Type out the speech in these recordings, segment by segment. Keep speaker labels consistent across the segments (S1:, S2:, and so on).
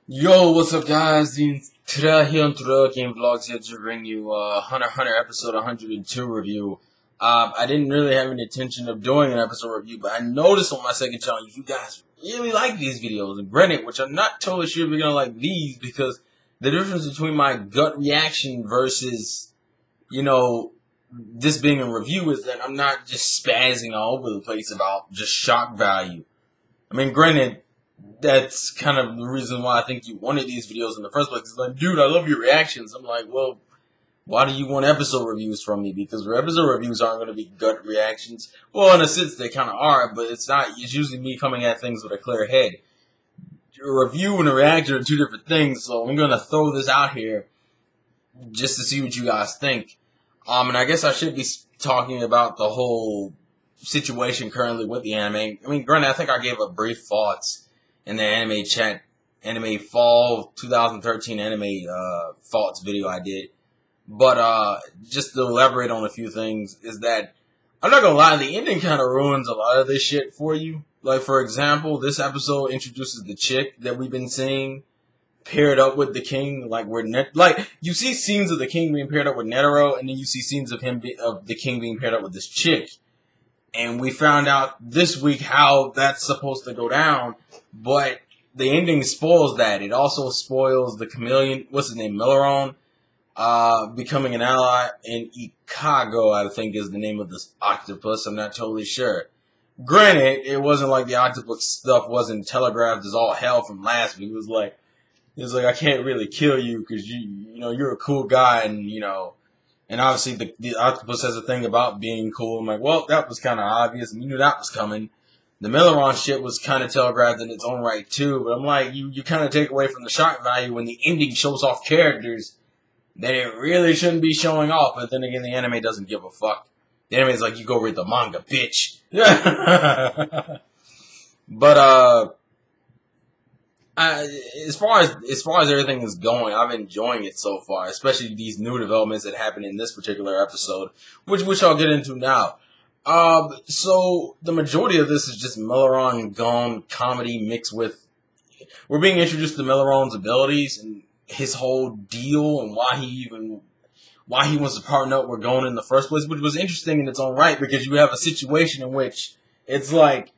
S1: Yo, what's up, guys? Today here on Today Game Vlogs here to bring you Hunter x Hunter episode 102 review. I didn't really have any intention of doing an episode review, but I noticed on my second channel you guys really like these videos. And granted, which I'm not totally sure if you're gonna like these because the difference between my gut reaction versus, this being a review is that I'm not just spazzing all over the place about just shock value. I mean, granted, that's kind of the reason why I think you wanted these videos in the first place. It's like, dude, I love your reactions. I'm like, well, why do you want episode reviews from me? Because episode reviews aren't going to be gut reactions. Well, in a sense, they kind of are, but it's not. It's usually me coming at things with a clear head. A review and a reaction are two different things, so I'm going to throw this out here just to see what you guys think. And I guess I should be talking about the whole situation currently with the anime. I mean, granted, I think I gave a brief thoughts in the anime chat, anime fall 2013 anime thoughts video I did. But just to elaborate on a few things is that I'm not gonna lie, the ending kind of ruins a lot of this shit for you. Like, for example, this episode introduces the chick that we've been seeing paired up with the king. Like, you see scenes of the king being paired up with Netero, and then you see scenes of the king being paired up with this chick. And we found out this week how that's supposed to go down, but the ending spoils that. It also spoils the chameleon, what's his name, Milleron, becoming an ally, and Ikago, I think is the name of this octopus. I'm not totally sure. Granted, it wasn't like the octopus stuff wasn't telegraphed as all hell from last week. It was like, I can't really kill you because you're a cool guy, and and obviously the octopus has a thing about being cool. I'm like, well, that was kind of obvious, and you knew that was coming. The Milleron shit was kind of telegraphed in its own right too, but I'm like, you kind of take away from the shock value when the ending shows off characters that it really shouldn't be showing off. But then again, the anime doesn't give a fuck. The anime is like, you go read the manga, bitch. But as far as everything is going, I'm enjoying it so far, especially these new developments that happen in this particular episode, which I'll get into now. So the majority of this is just Milleron gone comedy mixed with, we're being introduced to Milleron's abilities and his whole deal and why he wants to partner up with Gon in the first place, which was interesting in its own right because you have a situation in which it's like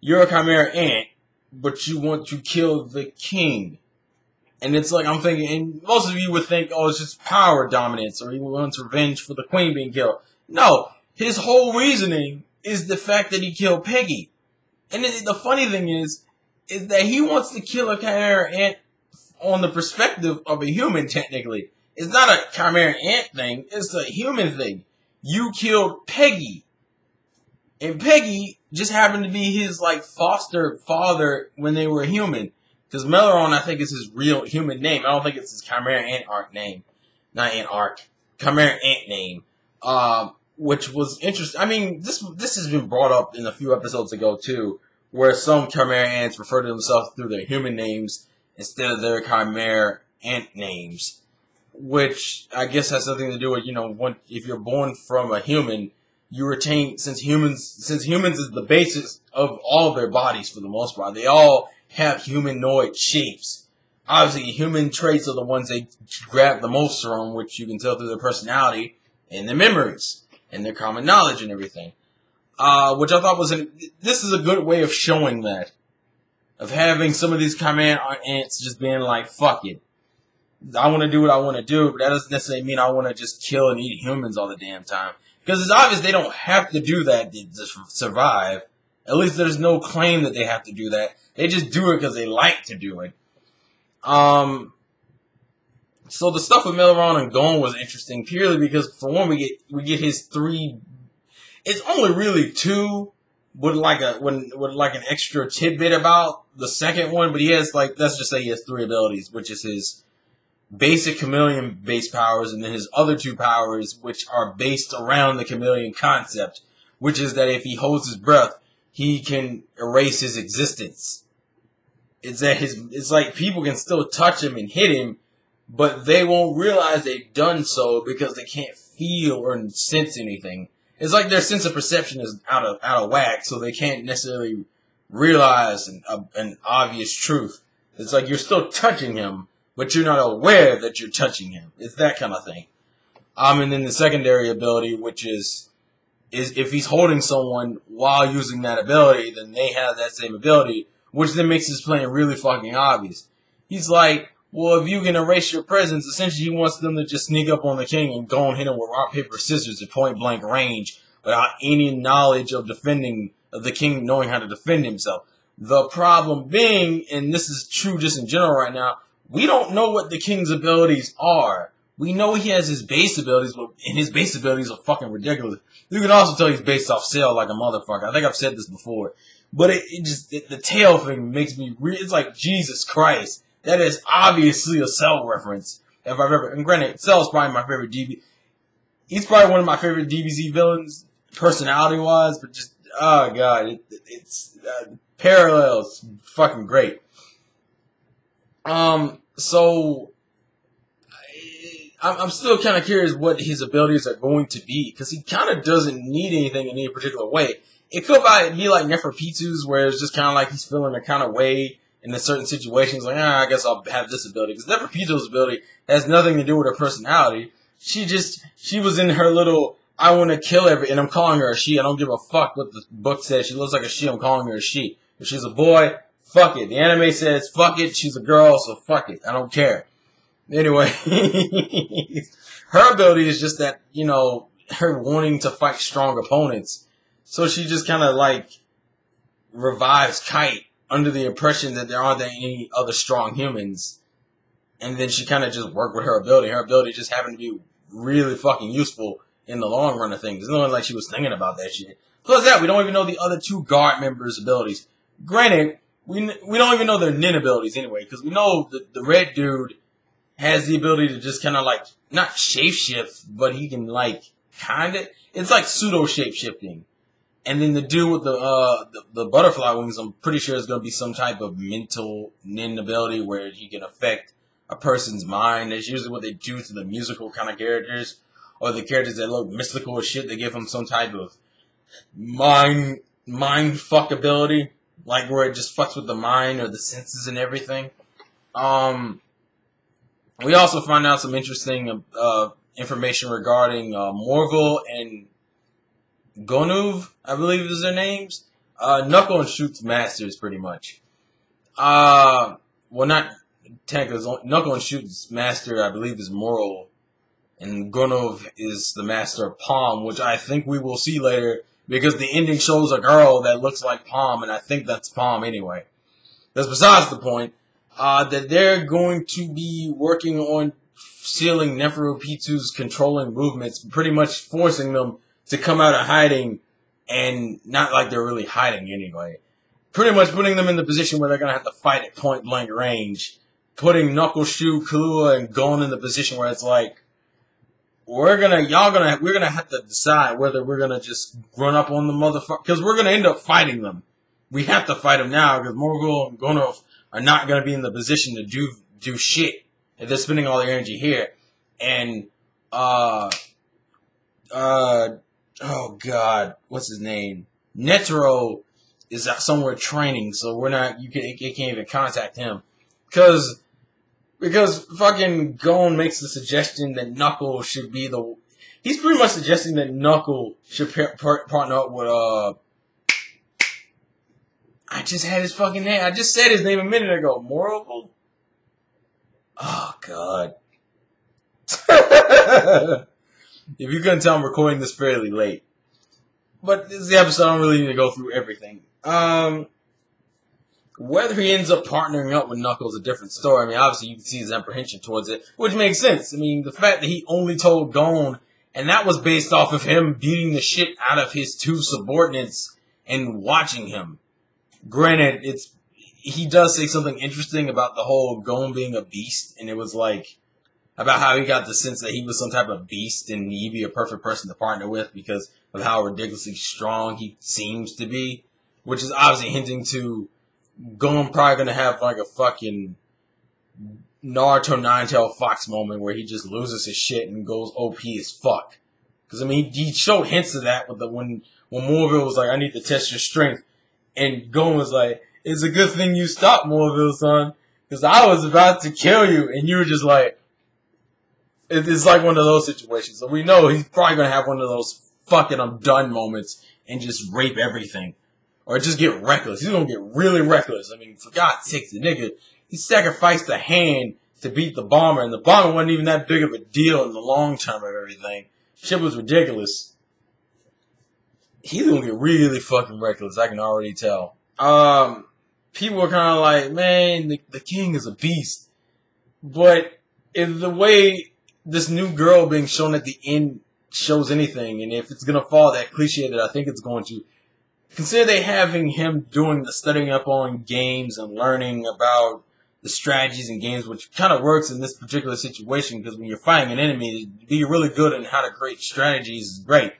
S1: you're a chimera ant, but you want to kill the king. And it's like, I'm thinking, and most of you would think, oh, it's just power dominance, or he wants revenge for the queen being killed. No, his whole reasoning is the fact that he killed Peggy. And the funny thing is that he wants to kill a chimera ant on the perspective of a human, technically. It's not a chimera ant thing, it's a human thing. You killed Peggy. And Peggy just happened to be his, foster father when they were human. Because Milleron, I think, is his real human name. I don't think it's his Chimera Ant Arc name. Not Ant Arc. Chimera Ant name. Which was interesting. I mean, this has been brought up in a few episodes ago, too. Where some Chimera Ants refer to themselves through their human names instead of their Chimera Ant names. Which, I guess, has something to do with, if you're born from a human, you retain, since humans is the basis of all their bodies for the most part. They all have humanoid shapes. Obviously, human traits are the ones they grab the most from, which you can tell through their personality and their memories and their common knowledge and everything. Which I thought this is a good way of showing that. Of having some of these chimera ants just being like, fuck it. I want to do what I want to do, but that doesn't necessarily mean I want to just kill and eat humans all the damn time. Because it's obvious they don't have to do that to survive. At least there's no claim that they have to do that. They just do it because they like to do it. So the stuff with Milleron and Gon was interesting purely because, for one, we get his three. It's only really two with an extra tidbit about the second one, but he has let's just say he has three abilities, which is his basic chameleon-based powers, and then his other two powers, which are based around the chameleon concept, which is that if he holds his breath, he can erase his existence. It's like people can still touch him and hit him, but they won't realize they've done so because they can't feel or sense anything. It's like their sense of perception is out of whack, so they can't necessarily realize an obvious truth It's like you're still touching him, but you're not aware that you're touching him. It's that kind of thing. And then the secondary ability, which is if he's holding someone while using that ability, then they have that same ability, which then makes his plan really fucking obvious. He's like, well, if you can erase your presence, essentially he wants them to just sneak up on the king and go and hit him with rock, paper, scissors at point blank range without any knowledge of the king knowing how to defend himself. The problem being, and this is true just in general right now, we don't know what the king's abilities are. We know he has his base abilities, and his base abilities are fucking ridiculous. You can also tell he's based off Cell like a motherfucker. I think I've said this before. But the tail thing makes me it's like, Jesus Christ. That is obviously a Cell reference. If I've ever, and granted, Cell's probably my favorite he's probably one of my favorite DBZ villains, personality-wise, but just, oh god, it's parallels, fucking great. So I'm still kind of curious what his abilities are going to be, because he kind of doesn't need anything in any particular way. It could be like Neferpitu's, where it's just kind of like he's feeling a kind of way in a certain situations, like, I guess I'll have this ability. Because Neferpitu's ability has nothing to do with her personality. She was in her little, I want to kill and I'm calling her a she. I don't give a fuck what the book says. She looks like a she, I'm calling her a she. If she's a boy, fuck it. The anime says, fuck it. She's a girl, so fuck it. I don't care. Anyway, her ability is just that, her wanting to fight strong opponents. So she just kind of like revives Kite under the impression that there aren't any other strong humans. And then she kind of just worked with her ability. Her ability just happened to be really fucking useful in the long run of things. It's not like she was thinking about that shit. Plus that, we don't even know the other two guard members' abilities. Granted, we don't even know their nin abilities anyway, because we know the red dude has the ability to just kind of like, not shapeshift, but he can like, it's like pseudo shapeshifting. And then the dude with the butterfly wings, I'm pretty sure is going to be some type of mental nin ability where he can affect a person's mind. That's usually what they do to the musical kind of characters, or the characters that look mystical as shit. They give them some type of mind fuck ability, like where it just fucks with the mind or the senses and everything. We also find out some interesting information regarding Morgul and Gonuv, I believe is their names. Knuckle and Shoot's masters, pretty much. Well, not technically. Knuckle and Shoot's master, I believe, is Morgul, and Gonuv is the master of Palm, which I think we will see later, because the ending shows a girl that looks like Palm, and I think that's Palm anyway. That's besides the point. That they're going to be working on sealing Neferupitu's controlling movements, pretty much forcing them to come out of hiding, and not like they're really hiding anyway. Pretty much putting them in the position where they're gonna have to fight at point blank range, putting Knuckle, Shoe, Kahlua, and Gon in the position where it's like, we're gonna have to decide whether we're gonna just run up on the motherfucker, because we're gonna end up fighting them. We have to fight them now, because Morgul and Gonov are not gonna be in the position to do shit if they're spending all their energy here. And oh god, what's his name? Netero is somewhere training, so you can't even contact him. Because fucking Gon makes the suggestion that Knuckle should be he's pretty much suggesting that Knuckle should partner up with, I just had his fucking name. I just said his name a minute ago. Morgul? Oh god. If you couldn't tell, I'm recording this fairly late. But this is the episode, I don't really need to go through everything. Whether he ends up partnering up with Knuckles is a different story. I mean, obviously you can see his apprehension towards it, which makes sense. I mean, the fact that he only told Gon, and that was based off of him beating the shit out of his two subordinates and watching him. Granted, he does say something interesting about the whole Gon being a beast, and it was like, about how he got the sense that he was some type of beast and he'd be a perfect person to partner with because of how ridiculously strong he seems to be. Which is obviously hinting to Gon probably going to have like a fucking Naruto Nine-Tailed Fox moment where he just loses his shit and goes OP as fuck. Because, I mean, he showed hints of that when Morville was like, I need to test your strength. And Gon was like, it's a good thing you stopped, Morville, son. Because I was about to kill you, and you were just like, it's like one of those situations. So we know he's probably going to have one of those fucking I'm done moments and just rape everything. Or just get reckless. He's going to get really reckless. I mean, for God's sake, the nigga, he sacrificed a hand to beat the bomber, and the bomber wasn't even that big of a deal in the long term of everything. Shit was ridiculous. He's going to get really fucking reckless, I can already tell. People were kind of like, man, the king is a beast. But if the way this new girl being shown at the end shows anything, and if it's going to fall that cliche that I think it's going to, consider they having him doing the studying up on games and learning about the strategies and games, which kind of works in this particular situation, because when you're fighting an enemy, to be really good in how to create strategies is great,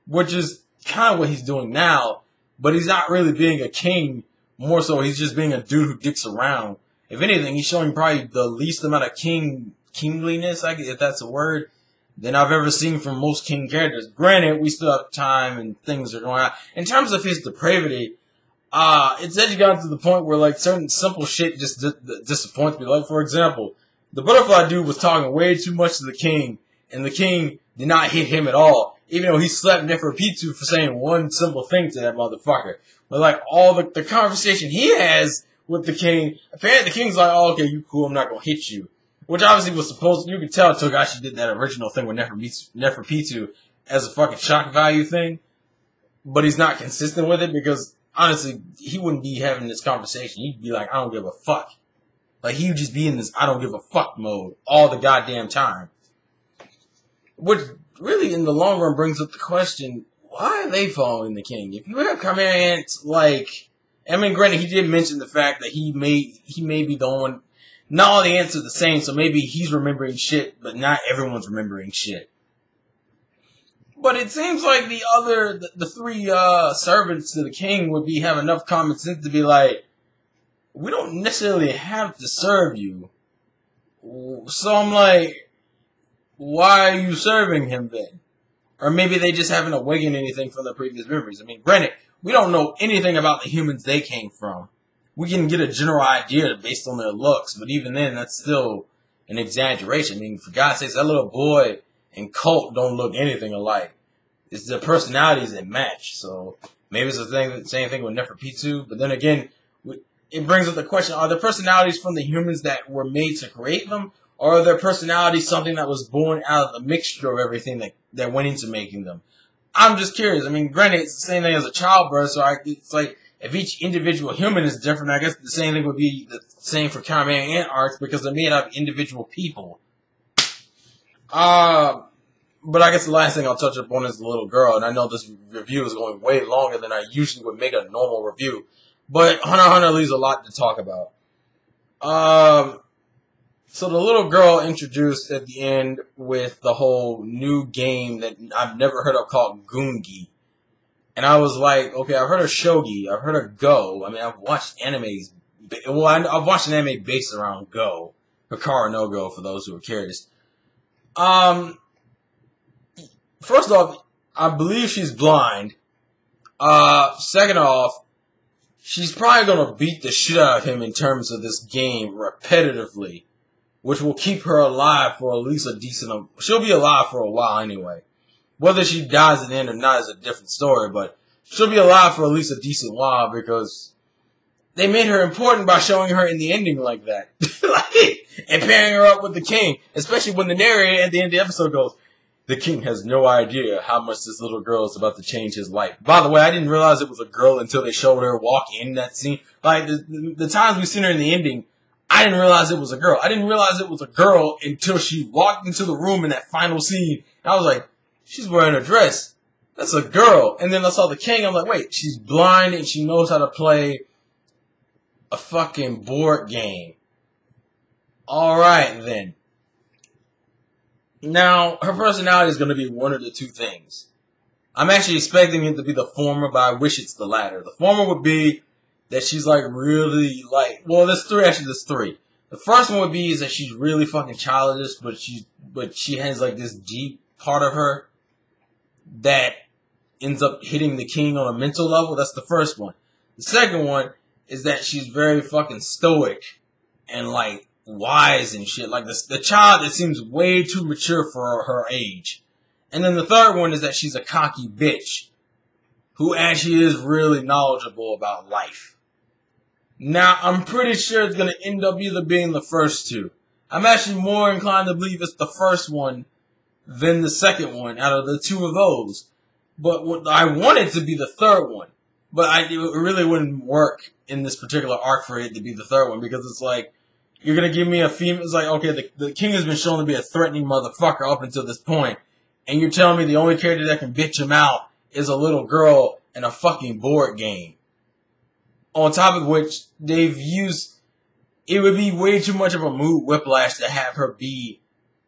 S1: which is kind of what he's doing now, but he's not really being a king. More so, he's just being a dude who dicks around. If anything, he's showing probably the least amount of kingliness, I guess, if that's a word, than I've ever seen from most king characters. Granted, we still have time and things are going on. In terms of his depravity, it's actually gotten to the point where, like, certain simple shit just disappoints me. Like, for example, the butterfly dude was talking way too much to the king, and the king did not hit him at all, even though he slapped Neferpitu for saying one simple thing to that motherfucker. But, like, all the conversation he has with the king, apparently the king's like, oh, okay, you cool, I'm not gonna hit you. Which obviously was supposed to, you could tell Togashi did that original thing with Neferpitu as a fucking shock value thing. But he's not consistent with it because, honestly, he wouldn't be having this conversation. He'd be like, I don't give a fuck. Like, he would just be in this I don't give a fuck mode all the goddamn time. Which really, in the long run, brings up the question, why are they following the king? If you have command, like, I mean, granted, he did mention the fact that he may be the one, not all the ants are the same, so maybe he's remembering shit, but not everyone's remembering shit. But it seems like the three servants to the king would have enough common sense to be like, we don't necessarily have to serve you. So I'm like, why are you serving him then? Or maybe they just haven't awakened anything from their previous memories. I mean, granted, we don't know anything about the humans they came from. We can get a general idea based on their looks, but even then, that's still an exaggeration. I mean, for God's sakes, that little boy and Colt don't look anything alike. It's their personalities that match. So maybe it's the same thing with Neferpitu. But then again, it brings up the question, are the personalities from the humans that were made to create them? Or are their personalities something that was born out of the mixture of everything that went into making them? I'm just curious. I mean, granted, it's the same thing as a childbirth, so it's like, if each individual human is different, I guess the same thing would be the same for Kamen and Arts, because they're made out of individual people. But I guess the last thing I'll touch upon is the little girl, and I know this review is going way longer than I usually would make a normal review, but Hunter x Hunter leaves a lot to talk about. So the little girl introduced at the end with the whole new game that I've never heard of called Gungi. And I was like, okay, I've heard of Shogi, I've heard of Go. I mean, I've watched animes. Well, I've watched an anime based around Go. Hikaru no Go, for those who are curious. First off, I believe she's blind. Second off, she's probably gonna beat the shit out of him in terms of this game repetitively, which will keep her alive for at least a decent... She'll be alive for a while anyway. Whether she dies at the end or not is a different story, but she'll be alive for at least a decent while because they made her important by showing her in the ending like that. And pairing her up with the king, especially when the narrator at the end of the episode goes, the king has no idea how much this little girl is about to change his life. By the way, I didn't realize it was a girl until they showed her walk in that scene. Like, the times we've seen her in the ending, I didn't realize it was a girl. I didn't realize it was a girl until she walked into the room in that final scene. And I was like, she's wearing a dress. That's a girl. And then I saw the king. I'm like, wait, she's blind and she knows how to play a fucking board game. Alright, then. Now, her personality is going to be one of the two things. I'm actually expecting it to be the former, but I wish it's the latter. The former would be that she's like really like, well, there's three. The first one would be is that she's really fucking childish, but she has like this deep part of her that ends up hitting the king on a mental level. That's the first one. The second one is that she's very fucking stoic and like wise and shit. Like the child that seems way too mature for her age. And then the third one is that she's a cocky bitch who actually is really knowledgeable about life. Now, I'm pretty sure it's going to end up either being the first two. I'm actually more inclined to believe it's the first one than the second one out of the two of those. But I want it to be the third one. But it really wouldn't work in this particular arc for it to be the third one, because it's like, you're going to give me a female. It's like, okay, the king has been shown to be a threatening motherfucker up until this point, and you're telling me the only character that can bitch him out is a little girl in a fucking board game. On top of which, they've used, it would be way too much of a mood whiplash to have her be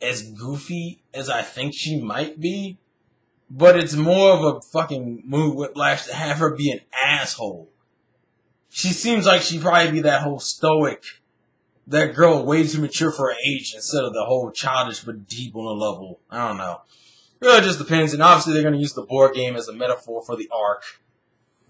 S1: as goofy as I think she might be. But it's more of a fucking mood whiplash to have her be an asshole. She seems like she'd probably be that whole stoic, that girl way too mature for her age, instead of the whole childish but deep on a level. I don't know. It really just depends. And obviously they're going to use the board game as a metaphor for the arc,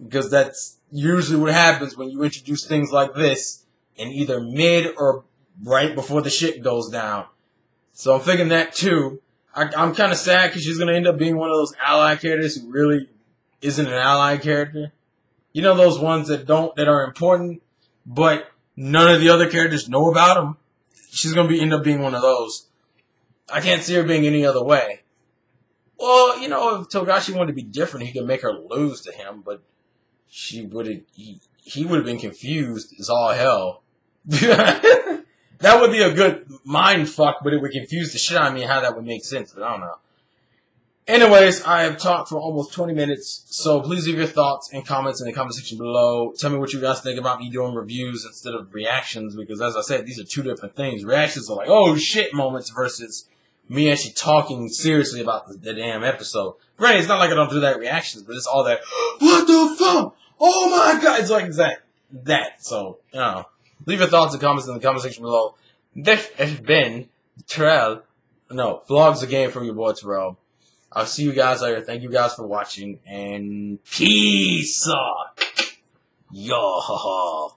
S1: because that's usually what happens when you introduce things like this in either mid or right before the shit goes down. So I'm thinking that too. I'm kind of sad because she's going to end up being one of those ally characters who really isn't an ally character. You know, those ones that are important, but none of the other characters know about them. She's going to end up being one of those. I can't see her being any other way. Well, you know, if Togashi wanted to be different, he could make her lose to him, but he would have been confused as all hell. That would be a good mind fuck, but it would confuse the shit out of me how that would make sense, but I don't know. Anyways, I have talked for almost 20 minutes, so please leave your thoughts and comments in the comment section below. Tell me what you guys think about me doing reviews instead of reactions, because as I said, these are two different things. Reactions are like, oh shit moments, versus me actually talking seriously about the damn episode. Granted, it's not like I don't do that reactions, but it's all that, what the fuck? Oh my god! It's like that. So, you know. Leave your thoughts and comments in the comment section below. This has been Terrell. No, Vlogs Again from your boy Terrell. I'll see you guys later. Thank you guys for watching, and peace out. Yo.